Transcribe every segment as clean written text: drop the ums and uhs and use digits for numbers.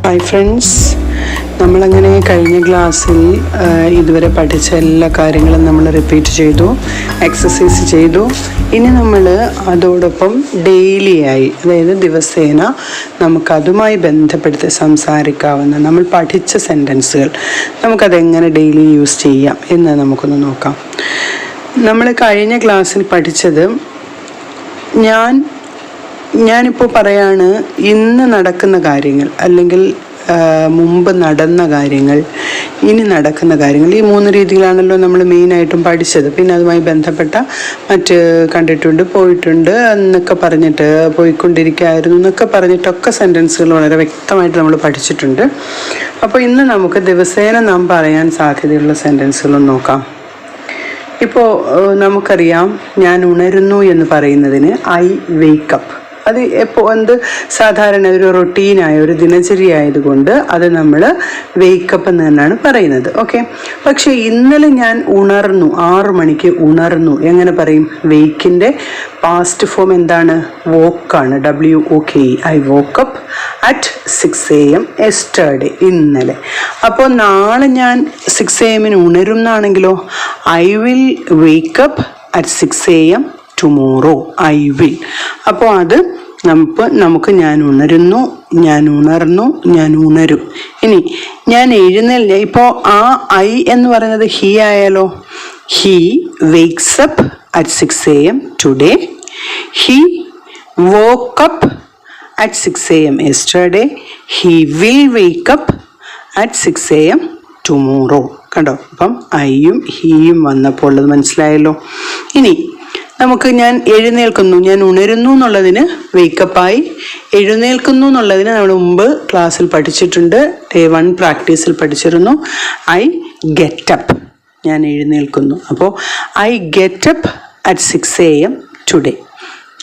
Hi friends, നമ്മളങ്ങനെ കഴിഞ്ഞ ക്ലാസ്സിൽ ഇതുവരെ പഠിച്ച എല്ലാ കാര്യങ്ങളും നമ്മൾ റിപ്പീറ്റ് ചെയ്തു, എക്സസൈസ് ചെയ്തു. ഇനി നമ്മൾ അതോടൊപ്പം ഡെയിലിയായി, അതായത് ദിവസേന നമുക്കതുമായി ബന്ധപ്പെടുത്തി സംസാരിക്കാവുന്ന നമ്മൾ പഠിച്ച സെൻറ്റൻസുകൾ നമുക്കതെങ്ങനെ ഡെയിലി യൂസ് ചെയ്യാം എന്ന് നമുക്കൊന്ന് നോക്കാം. നമ്മൾ കഴിഞ്ഞ ക്ലാസ്സിൽ പഠിച്ചത് ഞാനിപ്പോൾ പറയാണ് ഇന്ന് നടക്കുന്ന കാര്യങ്ങൾ, അല്ലെങ്കിൽ മുമ്പ് നടന്ന കാര്യങ്ങൾ, ഇനി നടക്കുന്ന കാര്യങ്ങൾ. ഈ 3 രീതിയിലാണല്ലോ നമ്മൾ മെയിനായിട്ടും പഠിച്ചത്. പിന്നെ അതുമായി ബന്ധപ്പെട്ട മറ്റ് കണ്ടിട്ടുണ്ട്, പോയിട്ടുണ്ട് എന്നൊക്കെ പറഞ്ഞിട്ട്, പോയിക്കൊണ്ടിരിക്കുകയായിരുന്നു എന്നൊക്കെ പറഞ്ഞിട്ടൊക്കെ സെൻറ്റൻസുകൾ വളരെ വ്യക്തമായിട്ട് നമ്മൾ പഠിച്ചിട്ടുണ്ട്. അപ്പോൾ ഇന്ന് നമുക്ക് ദിവസേന നാം പറയാൻ സാധ്യതയുള്ള സെൻറ്റൻസുകളും നോക്കാം. ഇപ്പോൾ നമുക്കറിയാം, ഞാൻ ഉണരുന്നു എന്ന് പറയുന്നതിന് ഐ വേക്കപ്പ്. അത് സാധാരണ ഒരു റൊട്ടീനായ ഒരു ദിനചര്യ ആയതുകൊണ്ട് അത് നമ്മൾ വേക്കപ്പ് എന്ന് തന്നെയാണ് പറയുന്നത്. ഓക്കെ, പക്ഷേ ഇന്നലെ ഞാൻ ഉണർന്നു, 6 മണിക്ക് ഉണർന്നു എങ്ങനെ പറയും? വേക്കിൻ്റെ പാസ്റ്റ് ഫോം എന്താണ്? വോക്കാണ്, WOKE. I woke up at 6 AM yesterday, ഇന്നലെ. അപ്പോൾ നാളെ ഞാൻ 6 AM ഉണരും എന്നാണെങ്കിലോ, I will wake up at 6 AM tomorrow. I will. അപ്പോൾ അത് നമുക്ക് ഞാൻ ഉണരുന്നു, ഞാൻ ഉണർന്നു, ഞാൻ ഉണരും. ഇനി ഞാൻ എഴുന്നേൽല്ല, ഇപ്പോൾ ആ ഐ എന്ന് പറയുന്നത് ഹി ആയാലോ, he wakes up at 6 AM today. He woke up at 6 AM yesterday. He will wake up at 6 AM tomorrow. കണ്ടോ? അപ്പം ഐയും ഹീയും വന്നപ്പോൾ ഉള്ളത് മനസ്സിലായല്ലോ. ഇനി നമുക്ക് ഞാൻ എഴുന്നേൽക്കുന്നു, ഞാൻ ഉണരുന്നു എന്നുള്ളതിന് വേക്കപ്പായി, എഴുന്നേൽക്കുന്നു എന്നുള്ളതിന് നമ്മൾ മുമ്പ് ക്ലാസ്സിൽ പഠിച്ചിട്ടുണ്ട്, Day 1 പ്രാക്ടീസിൽ പഠിച്ചിരുന്നു. ഐ ഗെറ്റപ്പ്, ഞാൻ എഴുന്നേൽക്കുന്നു. അപ്പോൾ I getup at 6 AM today.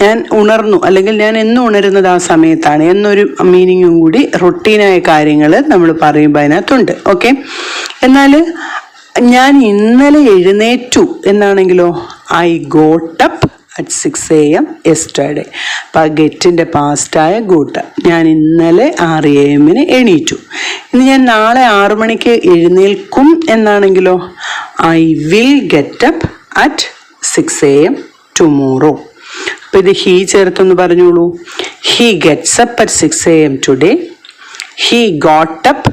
ഞാൻ ഉണർന്നു, അല്ലെങ്കിൽ ഞാൻ എന്നും ഉണരുന്നത് ആ സമയത്താണ് എന്നൊരു മീനിങ്ങും കൂടി റൊട്ടീനായ കാര്യങ്ങൾ നമ്മൾ പറയുമ്പോൾ അതിനകത്തുണ്ട്. ഓക്കെ, എന്നാൽ ഞാൻ ഇന്നലെ എഴുന്നേറ്റു എന്നാണെങ്കിലോ, I got up at 6 AM yesterday. അപ്പം ആ ഗെറ്റിൻ്റെ പാസ്റ്റായ ഗോട്ട്. ഞാൻ ഇന്നലെ 6 AM എണീറ്റു. ഇനി ഞാൻ നാളെ 6 മണിക്ക് എഴുന്നേൽക്കും എന്നാണെങ്കിലോ, I will get up at 6 AM tomorrow. അപ്പോൾ ഇത് ഹീ ചേർത്തൊന്ന് പറഞ്ഞോളൂ. He gets up at 6 AM today. He got up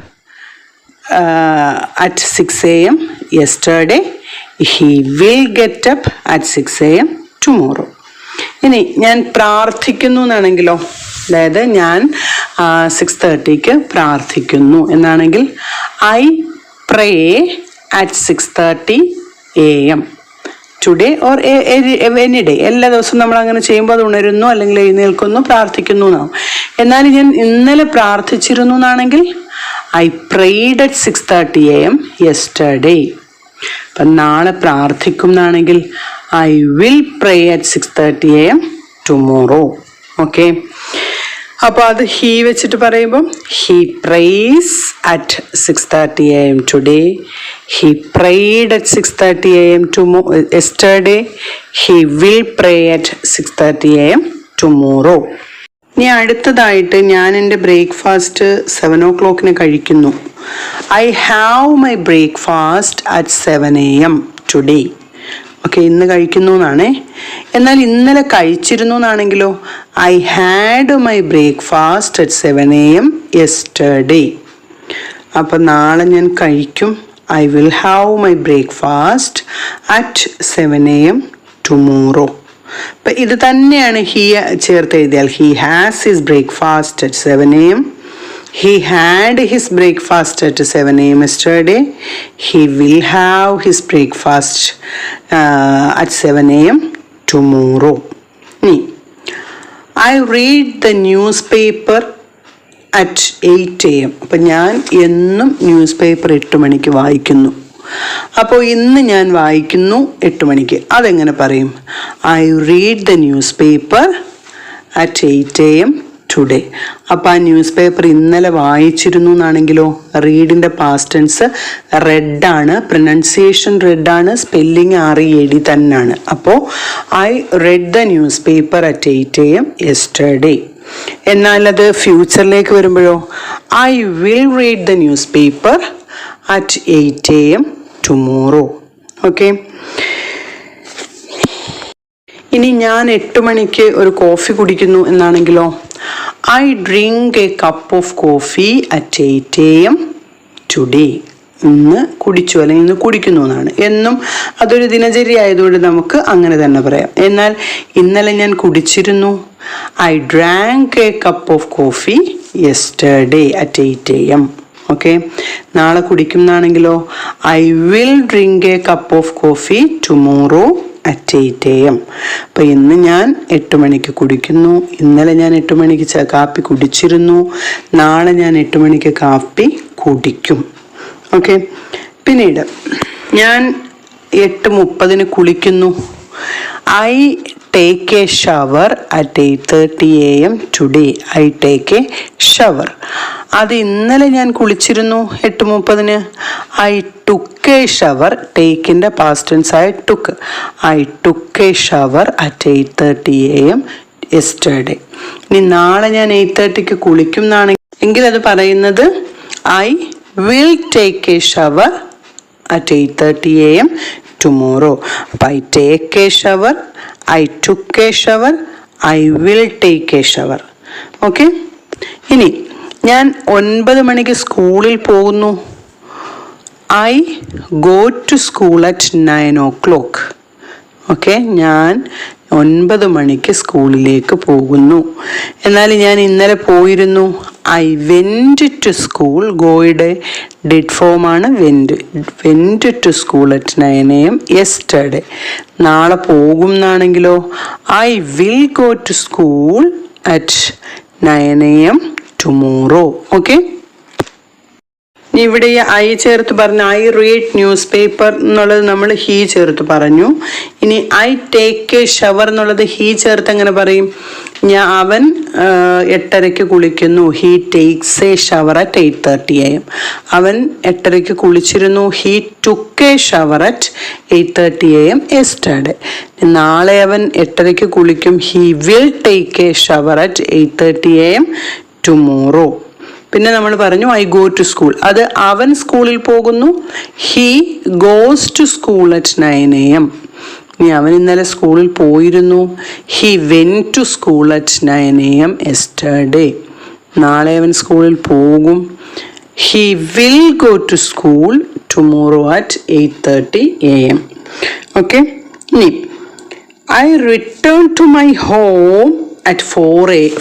at 6 AM yesterday. He will get up at 6 AM tomorrow. ഇനി ഞാൻ പ്രാർത്ഥിക്കുന്നു എന്നാണെങ്കിലോ, അതായത് ഞാൻ 6:30 പ്രാർത്ഥിക്കുന്നു എന്നാണെങ്കിൽ I pray at 6:30 AM today or any day. എല്ലാ ദിവസവും നമ്മൾ അങ്ങനെ ചെയ്യുമ്പോൾ അത് ഉണരുന്നു, അല്ലെങ്കിൽ എഴുന്നേൽക്കുന്നു, പ്രാർത്ഥിക്കുന്നു എന്നാവും. എന്നാൽ ഞാൻ ഇന്നലെ പ്രാർത്ഥിച്ചിരുന്നു എന്നാണെങ്കിൽ I prayed at 6:30 AM yesterday. അപ്പം നാളെ പ്രാർത്ഥിക്കും എന്നാണെങ്കിൽ I will pray at 6:30 AM tomorrow. Okay, അപ്പോൾ അത് ഹീ വെച്ചിട്ട് പറയുമ്പോൾ he praise at 6:30 AM today. He prayed at 6:30 AM yesterday. He will pray at 6:30 AM tomorrow. ഇനി അടുത്തതായിട്ട്, ഞാൻ എൻ്റെ ബ്രേക്ക്ഫാസ്റ്റ് 7 o'clock കഴിക്കുന്നു. I have my breakfast at 7 AM today. Okay, ഇന്ന് കഴിക്കുന്നു എന്നാണേ. എന്നാൽ ഇന്നലെ കഴിച്ചിരുന്നു എന്നാണെങ്കിലോ, I had my breakfast at 7 AM yesterday. അപ്പം നാളെ ഞാൻ കഴിക്കും, I will have my breakfast at 7 AM tomorrow. അപ്പം ഇത് തന്നെയാണ് ഹീ ചേർത്ത് എഴുതിയാൽ, he has his breakfast at 7 AM. He had his breakfast at 7 AM yesterday. He will have his breakfast at 7 AM tomorrow. ഇനി I read the newspaper at 8 AM. അപ്പം ഞാൻ എന്നും news paper 8 മണിക്ക് വായിക്കുന്നു. അപ്പോൾ ഇന്ന് ഞാൻ വായിക്കുന്നു 8 മണിക്ക്. അതെങ്ങനെ പറയും? I read the newspaper at 8 AM today. അപ്പോൾ ആ ന്യൂസ് പേപ്പർ ഇന്നലെ വായിച്ചിരുന്നു എന്നാണെങ്കിലോ, റീഡിൻ്റെ പാസ്റ്റ് ടെൻസ് റെഡാണ്, പ്രൊനൗൺസിയേഷൻ റെഡാണ്, സ്പെല്ലിങ് READ തന്നെയാണ്. അപ്പോൾ I read the newspaper at 8 AM yesterday. എന്നാൽ അത് ഫ്യൂച്ചറിലേക്ക് വരുമ്പോഴോ, I will read the newspaper at 8 AM tomorrow. Okay. ഇനി ഞാൻ 8 മണിക്ക് ഒരു കോഫി കുടിക്കുന്നു എന്നാണെങ്കിലോ, I drink a cup of coffee at 8 AM today. ഇന്ന് കുടിച്ചു അല്ലെങ്കിൽ ഇന്ന് കുടിക്കുന്നു എന്നാണ്. എന്നും അതൊരു ദിനചര്യ ആയതുകൊണ്ട് നമുക്ക് അങ്ങനെ തന്നെ പറയാം. എന്നാൽ ഇന്നലെ ഞാൻ കുടിച്ചിരുന്നു, I drank a cup of coffee yesterday at 8 AM. Okay. നാളെ കുടിക്കുന്നതാണെങ്കിലോ, I will drink a cup of coffee tomorrow at 8 AM. അപ്പം ഇന്ന് ഞാൻ 8 മണിക്ക് കുടിക്കുന്നു, ഇന്നലെ ഞാൻ 8 മണിക്ക് കാപ്പി കുടിച്ചിരുന്നു, നാളെ ഞാൻ 8 മണിക്ക് കാപ്പി കുടിക്കും. ഓക്കെ. പിന്നീട് ഞാൻ 8:30 കുളിക്കുന്നു, I take a shower at 8:30 AM today. I take a shower. അത് ഇന്നലെ ഞാൻ കുളിച്ചിരുന്നു 8:30. I took a shower. ടേക്കിൻ്റെ പാസ്റ്റ് ടെൻസ് ആയ took. I took a shower at 8:30 AM yesterday. ഇനി നാളെ ഞാൻ 8:30 കുളിക്കും എന്നാണെങ്കിൽ അത് പറയുന്നത് I will take a shower at 8:30 AM tomorrow. അപ്പം I take a shower, I took a shower, I will take a shower. Okay. ഇനി ഞാൻ 9 മണിക്ക് സ്കൂളിൽ പോകുന്നു, I go to school at 9 o'clock. Okay. ഞാൻ 9 മണിക്ക് സ്കൂളിലേക്ക് പോകുന്നു. എന്നാൽ ഞാൻ ഇന്നലെ പോയിരുന്നു, ഐ വെൻറ്റ് ടു സ്കൂൾ. ഗോയുടെ ഡിഡ് ഫോമാണ് went. Went to school at 9 AM yesterday. നാളെ പോകും എന്നാണെങ്കിലോ, I will go to school at 9 AM tomorrow. Okay. ഇവിടെ ഐ ചേർത്ത് പറഞ്ഞു, ഐ റീഡ് ന്യൂസ് പേപ്പർ എന്നുള്ളത് നമ്മൾ ഹീ ചേർത്ത് പറഞ്ഞു. ഇനി ഐ ടേക്ക് എ ഷവർ എന്നുള്ളത് ഹീ ചേർത്ത് എങ്ങനെ പറയും? അവൻ 8:30 കുളിക്കുന്നു, he takes a shower at 8:30 AM. അവൻ 8:30 കുളിച്ചിരുന്നു, he took a shower at 8:30 AM yesterday. നാളെ അവൻ 8:30 കുളിക്കും, he will take a shower at 8:30 AM tomorrow. പിന്നെ നമ്മൾ പറഞ്ഞു ഐ ഗോ ടു സ്കൂൾ. അത് അവൻ സ്കൂളിൽ പോകുന്നു, he goes to school at 9 AM. ഇനി അവൻ ഇന്നലെ സ്കൂളിൽ പോയിരുന്നു, he went to school at 9 AM yesterday. നാളെ അവൻ സ്കൂളിൽ പോകും, he will go to school tomorrow at 8:30 AM. Okay. ഇനി I return to my home at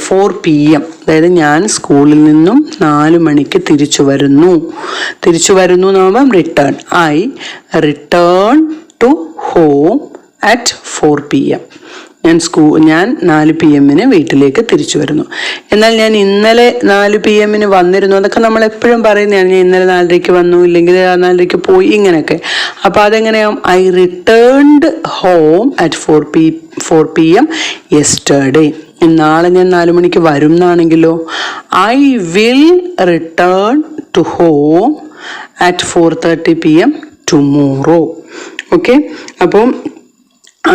4 PM. അതായത് ഞാൻ സ്കൂളിൽ നിന്നും 4 മണിക്ക് തിരിച്ചു വരുന്നു എന്നാകുമ്പം return. I return to home at 4 PM. ഞാൻ 4 PM വീട്ടിലേക്ക് തിരിച്ചു വരുന്നു. എന്നാൽ ഞാൻ ഇന്നലെ 4 PM വന്നിരുന്നു. അതൊക്കെ നമ്മൾ എപ്പോഴും പറയുന്നതാണ്. ഞാൻ ഇന്നലെ 4:30 വന്നു, ഇല്ലെങ്കിൽ 4:30 പോയി, ഇങ്ങനെയൊക്കെ. അപ്പോൾ അതെങ്ങനെയാവും? I returned home at 4 PM yesterday. നാളെ ഞാൻ 4 മണിക്ക് വരും എന്നാണെങ്കിലോ, I will return to home at 4:30 PM tomorrow. Okay. അപ്പം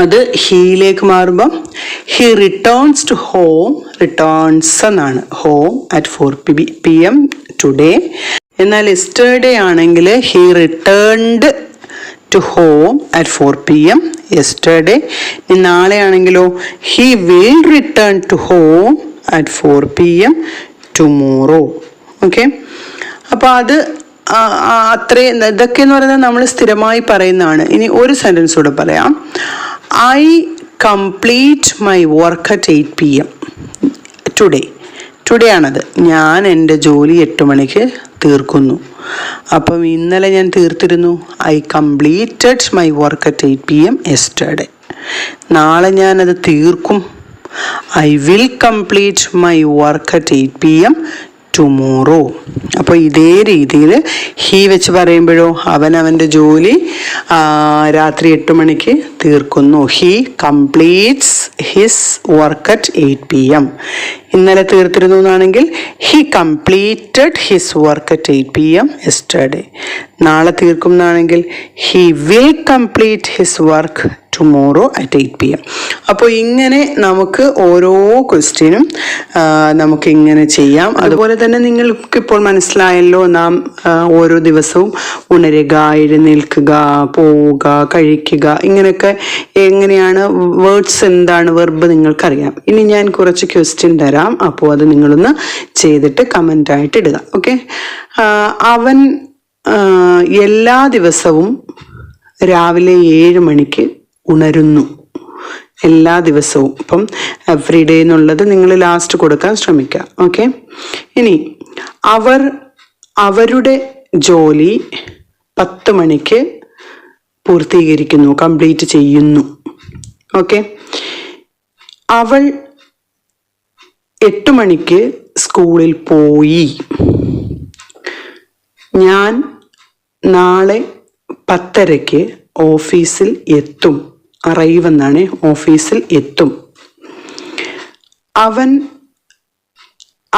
അത് ഹീയിലേക്ക് മാറുമ്പം he returns to home, returns എന്നാണ്, ഹോം അറ്റ് 4 PM ടുഡേ. എന്നാൽ യെസ്റ്റർഡേ ആണെങ്കിൽ he returned to home at 4 PM yesterday. നാളെ ആണെങ്കിലോ, he will return to home at 4 PM tomorrow. Okay. അപ്പോൾ അത് അത്രയും, ഇതൊക്കെ എന്ന് പറയുന്നത് നമ്മൾ സ്ഥിരമായി പറയുന്നതാണ്. ഇനി ഒരു സെൻറ്റൻസ് കൂടെ പറയാം. I complete my work at 8 PM today ആണത്. ഞാൻ എൻ്റെ ജോലി 8 മണിക്ക് തീർക്കുന്നു. അപ്പം ഇന്നലെ ഞാൻ തീർത്തിരുന്നു, I completed my work at 8 PM yesterday. നാളെ ഞാനത് തീർക്കും, I will complete my work at 8 PM tomorrow. അപ്പോൾ ഇതേ രീതിയിൽ ഹീ വെച്ച് പറയുമ്പോഴോ, അവൻ്റെ ജോലി രാത്രി 8 മണിക്ക് തീർക്കുന്നു. He completes his work at 8 PM. ഇന്നലെ തീർത്തിരുന്നു എന്നാണെങ്കിൽ he completed his work at 8 PM yesterday. നാളെ തീർക്കും എന്നാണെങ്കിൽ he will complete his work tomorrow at 8 p.m. അപ്പോൾ ഇങ്ങനെ നമുക്ക് ഓരോ ക്വസ്റ്റ്യനും നമുക്ക് ഇങ്ങനെ ചെയ്യാം. അതുപോലെ തന്നെ നിങ്ങൾക്കിപ്പോൾ മനസ്സിലായല്ലോ, നാം ഓരോ ദിവസവും ഉണരുക, എഴുന്നേൽക്കുക, പോവുക, കഴിക്കുക, ഇങ്ങനെയൊക്കെ എങ്ങനെയാണ് വേർഡ്സ്, എന്താണ് വെർബ് നിങ്ങൾക്കറിയാം. ഇനി ഞാൻ കുറച്ച് ക്വസ്റ്റ്യൻ തരാം, അപ്പോൾ അത് നിങ്ങളൊന്ന് ചെയ്തിട്ട് കമൻ്റായിട്ട് ഇടുക. ഓക്കെ. അവൻ എല്ലാ ദിവസവും രാവിലെ 7 മണിക്ക് ഉണരുന്നു. എല്ലാ ദിവസവും. അപ്പം എവ്രി ഡേ എന്നുള്ളത് നിങ്ങൾ ലാസ്റ്റ് കൊടുക്കാൻ ശ്രമിക്കുക. ഓക്കെ. ഇനി അവരുടെ ജോലി 10 മണിക്ക് പൂർത്തീകരിക്കുന്നു, കംപ്ലീറ്റ് ചെയ്യുന്നു. ഓക്കെ. അവൾ 8 മണിക്ക് സ്കൂളിൽ പോയി. ഞാൻ നാളെ 10:30 ഓഫീസിൽ എത്തും. അറൈവ് എന്നാണ്, ഓഫീസിൽ എത്തും.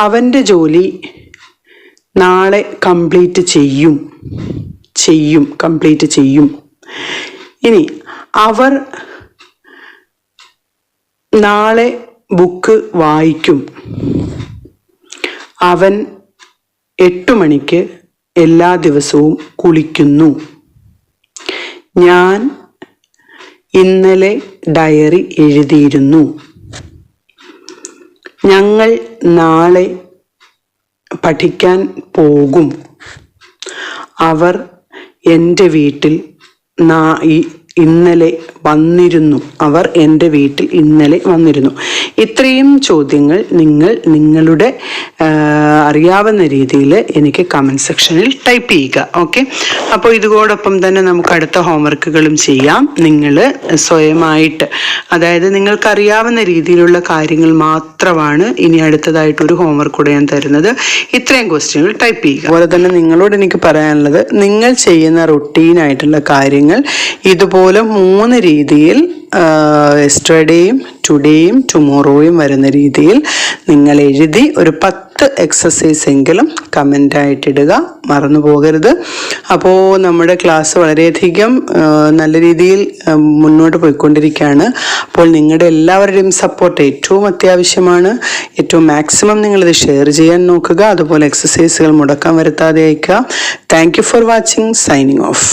അവൻ്റെ ജോലി നാളെ കംപ്ലീറ്റ് ചെയ്യും, കംപ്ലീറ്റ് ചെയ്യും. ഇനി അവർ നാളെ ബുക്ക് വായിക്കും. അവൻ 8 മണിക്ക് എല്ലാ ദിവസവും കുളിക്കുന്നു. ഞാൻ ഇന്നലെ ഡയറി എഴുതിയിരുന്നു. ഞങ്ങൾ നാളെ പഠിക്കാൻ പോകും. അവർ എൻ്റെ വീട്ടിൽ ഇന്നലെ വന്നിരുന്നു. അവർ എൻ്റെ വീട്ടിൽ ഇന്നലെ വന്നിരുന്നു. ഇത്രയും ചോദ്യങ്ങൾ നിങ്ങൾ നിങ്ങളുടെ അറിയാവുന്ന രീതിയിൽ എനിക്ക് കമൻറ്റ് സെക്ഷനിൽ ടൈപ്പ് ചെയ്യുക. ഓക്കെ. അപ്പോൾ ഇതോടൊപ്പം തന്നെ നമുക്ക് അടുത്ത ഹോംവർക്കുകളും ചെയ്യാം. നിങ്ങൾ സ്വയമായിട്ട്, അതായത് നിങ്ങൾക്കറിയാവുന്ന രീതിയിലുള്ള കാര്യങ്ങൾ മാത്രമാണ് ഇനി അടുത്തതായിട്ടൊരു ഹോംവർക്ക് കൂടെ ഞാൻ തരുന്നത്. ഇത്രയും ക്വസ്റ്റ്യനുകൾ ടൈപ്പ് ചെയ്യുക. അതുപോലെ തന്നെ നിങ്ങളോട് എനിക്ക് പറയാനുള്ളത്, നിങ്ങൾ ചെയ്യുന്ന റുട്ടീനായിട്ടുള്ള കാര്യങ്ങൾ ഇതുപോലെ 3 രീതിയിൽ, യെസ്റ്റർഡേയും ടുഡേയും ടുമോറോയും വരുന്ന രീതിയിൽ നിങ്ങൾ എഴുതി ഒരു 10 എക്സസൈസ് എങ്കിലും കമൻ്റായിട്ടിടുക, മറന്നു പോകരുത്. അപ്പോൾ നമ്മുടെ ക്ലാസ് വളരെയധികം നല്ല രീതിയിൽ മുന്നോട്ട് പോയിക്കൊണ്ടിരിക്കുകയാണ്. അപ്പോൾ നിങ്ങളുടെ എല്ലാവരുടെയും സപ്പോർട്ട് ഏറ്റവും അത്യാവശ്യമാണ്. ഏറ്റവും മാക്സിമം നിങ്ങളിത് ഷെയർ ചെയ്യാൻ നോക്കുക. അതുപോലെ എക്സസൈസുകൾ മുടക്കം വരുത്താതെ അയക്കുക. Thank you for watching. Signing off.